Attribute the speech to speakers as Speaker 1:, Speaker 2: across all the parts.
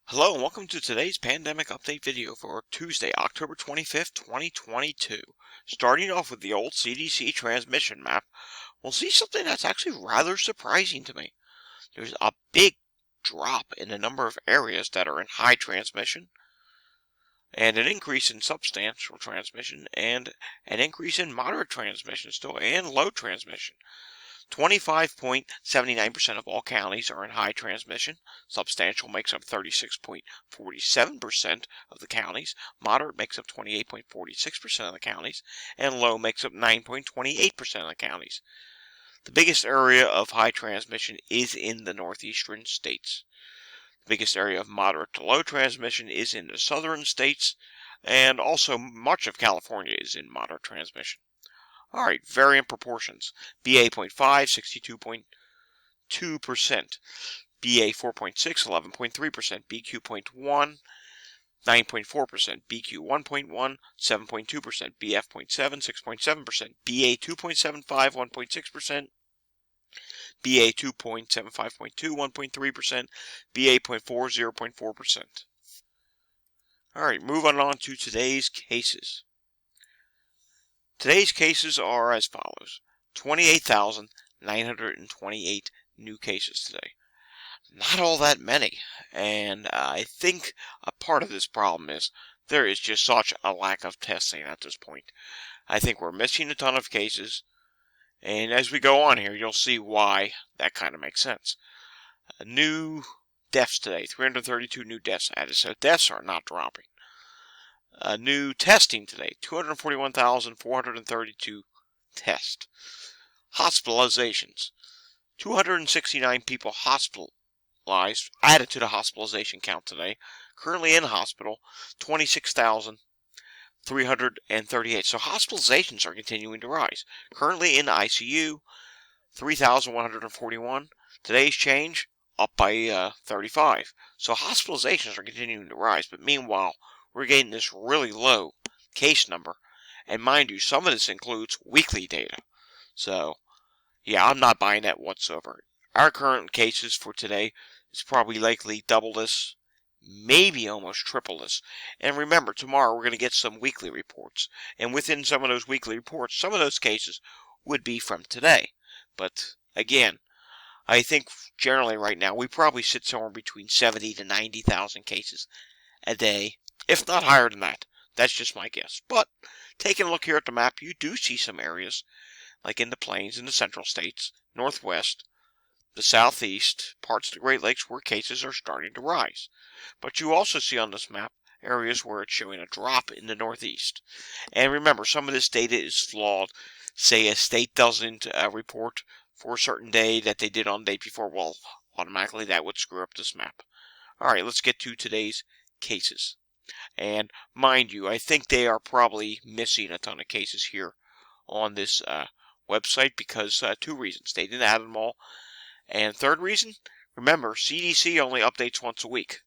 Speaker 1: Hello and welcome to today's pandemic update video for Tuesday, October 25th, 2022. Starting off with the old CDC transmission map, we'll see something that's actually rather surprising to me. There's a big drop in the number of areas that are in high transmission, and an increase in substantial transmission, and an increase in moderate transmission still, and low transmission. 25.79% of all counties are in high transmission. Substantial makes up 36.47% of the counties. Moderate makes up 28.46% of the counties. And low makes up 9.28% of the counties. The biggest area of high transmission is in the northeastern states. The biggest area of moderate to low transmission is in the southern states. And also much of California is in moderate transmission. Alright, variant proportions. BA.5, 62.2%. BA 4.6, 11.3%. BQ.1, 9.4%. BQ 1.1, 7.2%. BF.7, 6.7%. BA 2.75, 1.6%. BA 2.75.2, 1.3%. BA.4, 0.4%. Alright, move on to today's cases. Today's cases are as follows. 28,928 new cases today. Not all that many, and I think a part of this problem is there is just such a lack of testing at this point. I think we're missing a ton of cases, and as we go on here, you'll see why that kind of makes sense. New deaths today, 332 new deaths added, so deaths are not dropping. New testing today, 241,432 tests. Hospitalizations, 269 people hospitalized, added to the hospitalization count today. Currently in hospital, 26,338. So hospitalizations are continuing to rise. Currently in ICU, 3,141. Today's change, up by 35. So hospitalizations are continuing to rise, but meanwhile, we're getting this really low case number. And mind you, some of this includes weekly data. So, yeah, I'm not buying that whatsoever. Our current cases for today is probably likely double this, maybe almost triple this. And remember, tomorrow we're going to get some weekly reports. And within some of those weekly reports, some of those cases would be from today. But, again, I think generally right now we probably sit somewhere between 70 to 90,000 cases a day, if not higher than that. That's just my guess. But taking a look here at the map, you do see some areas, like in the plains, in the central states, northwest, the southeast, parts of the Great Lakes where cases are starting to rise. But you also see on this map areas where it's showing a drop in the northeast. And remember, some of this data is flawed. Say a state doesn't report for a certain day that they did on the day before, well, automatically that would screw up this map. Alright, let's get to today's cases. And mind you, I think they are probably missing a ton of cases here on this website because two reasons. They didn't add them all. And third reason, remember, CDC only updates once a week.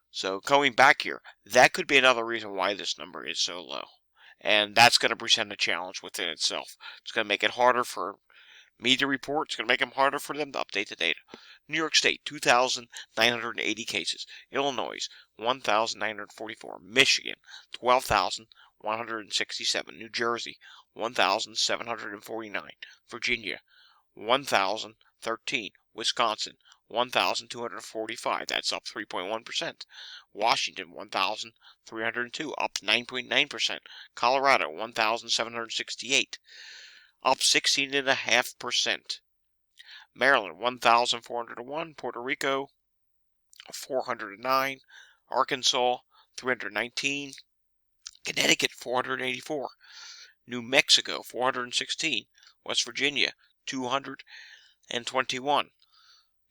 Speaker 1: So going back here, that could be another reason why this number is so low. And that's going to present a challenge within itself. It's going to make it harder for me to report. It's going to make them harder for them to update the data. New York State, 2,980 cases. Illinois, 1,944. Michigan, 12,167. New Jersey, 1,749. Virginia, 1,013. Wisconsin, 1,245. That's up 3.1%. Washington, 1,302. Up 9.9%. Colorado, 1,768. Up 16.5%. Maryland, 1,401. Puerto Rico, 409. Arkansas, 319. Connecticut, 484. New Mexico, 416. West Virginia, 221.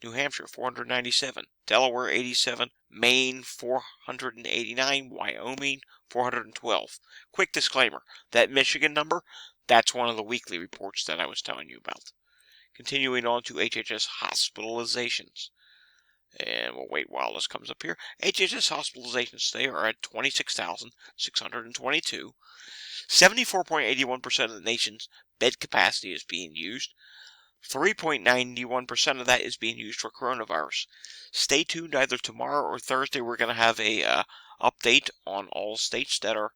Speaker 1: New Hampshire, 497. Delaware, 87. Maine, 489. Wyoming, 412. Quick disclaimer, that Michigan number, that's one of the weekly reports that I was telling you about. Continuing on to HHS hospitalizations. And we'll wait while this comes up here. HHS hospitalizations today are at 26,622. 74.81% of the nation's bed capacity is being used. 3.91% of that is being used for coronavirus. Stay tuned. Either tomorrow or Thursday, we're going to have a update on all states that are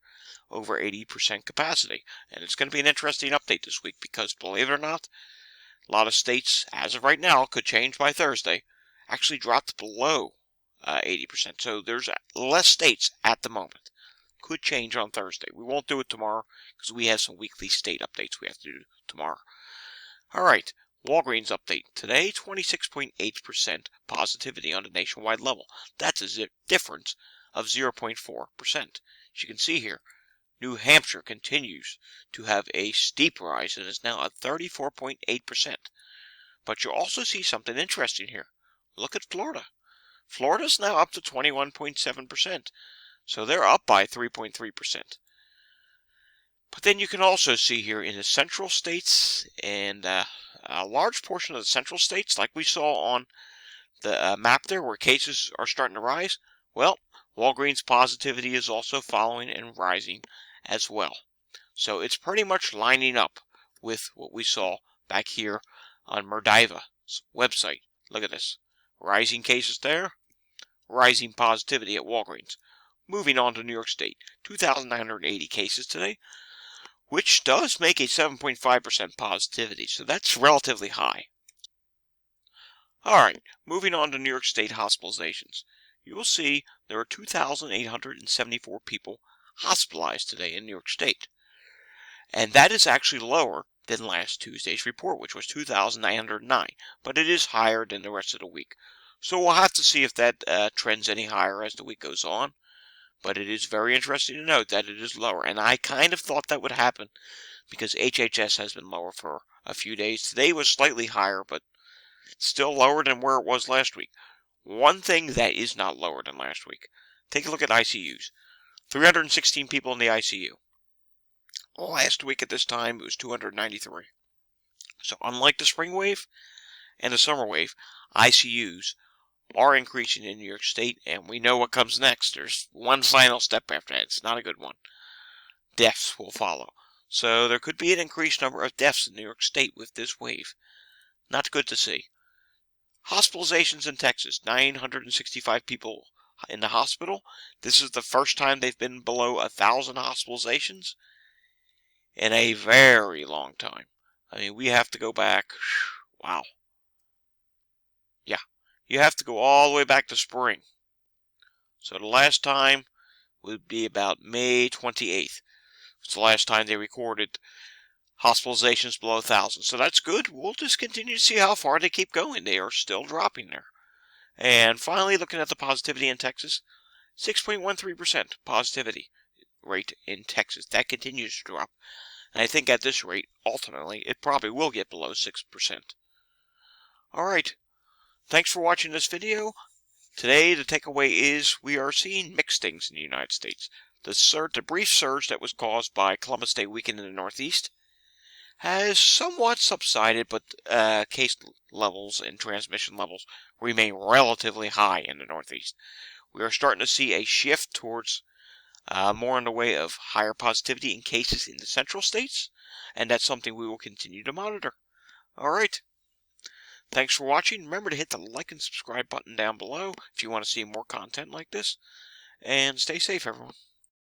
Speaker 1: over 80% capacity. And it's going to be an interesting update this week because, believe it or not, a lot of states, as of right now, could change by Thursday, actually dropped below 80%. So there's less states at the moment. Could change on Thursday. We won't do it tomorrow because we have some weekly state updates we have to do tomorrow. All right, Walgreens update. Today, 26.8% positivity on a nationwide level. That's a difference of 0.4%. As you can see here, New Hampshire continues to have a steep rise and is now at 34.8%. But you'll also see something interesting here. Look at Florida. Florida's now up to 21.7%. So they're up by 3.3%. But then you can also see here in the central states and a large portion of the central states, like we saw on the map there where cases are starting to rise, well, Walgreens positivity is also following and rising as well. So it's pretty much lining up with what we saw back here on Merdiva's website. Look at this. Rising cases there, rising positivity at Walgreens. Moving on to New York State, 2,980 cases today, which does make a 7.5% positivity, so that's relatively high. Alright, moving on to New York State hospitalizations. You will see there are 2,874 people hospitalized today in New York State. And that is actually lower than last Tuesday's report, which was 2,909, but it is higher than the rest of the week. So we'll have to see if that trends any higher as the week goes on. But it is very interesting to note that it is lower. And I kind of thought that would happen because HHS has been lower for a few days. Today was slightly higher, but still lower than where it was last week. One thing that is not lower than last week. Take a look at ICUs. 316 people in the ICU. Last week at this time, it was 293. So unlike the spring wave and the summer wave, ICUs are increasing in New York State, and we know what comes next. There's one final step after that. It's not a good one. Deaths will follow. So there could be an increased number of deaths in New York State with this wave. Not good to see. Hospitalizations in Texas, 965 people in the hospital. This is the first time they've been below 1,000 hospitalizations in a very long time. I mean, we have to go back. Wow. Yeah. You have to go all the way back to spring. So the last time would be about May 28th. It's the last time they recorded hospitalizations below 1,000. So that's good. We'll just continue to see how far they keep going. They are still dropping there. And finally, looking at the positivity in Texas, 6.13% positivity rate in Texas. That continues to drop. And I think at this rate, ultimately, it probably will get below 6%. Alright. Thanks for watching this video. Today, the takeaway is we are seeing mixed things in the United States. The brief surge that was caused by Columbus Day weekend in the Northeast has somewhat subsided, but case levels and transmission levels remain relatively high in the Northeast. We are starting to see a shift towards more in the way of higher positivity in cases in the central states, and that's something we will continue to monitor. Alright. Thanks for watching. Remember to hit the like and subscribe button down below if you want to see more content like this. And stay safe, everyone.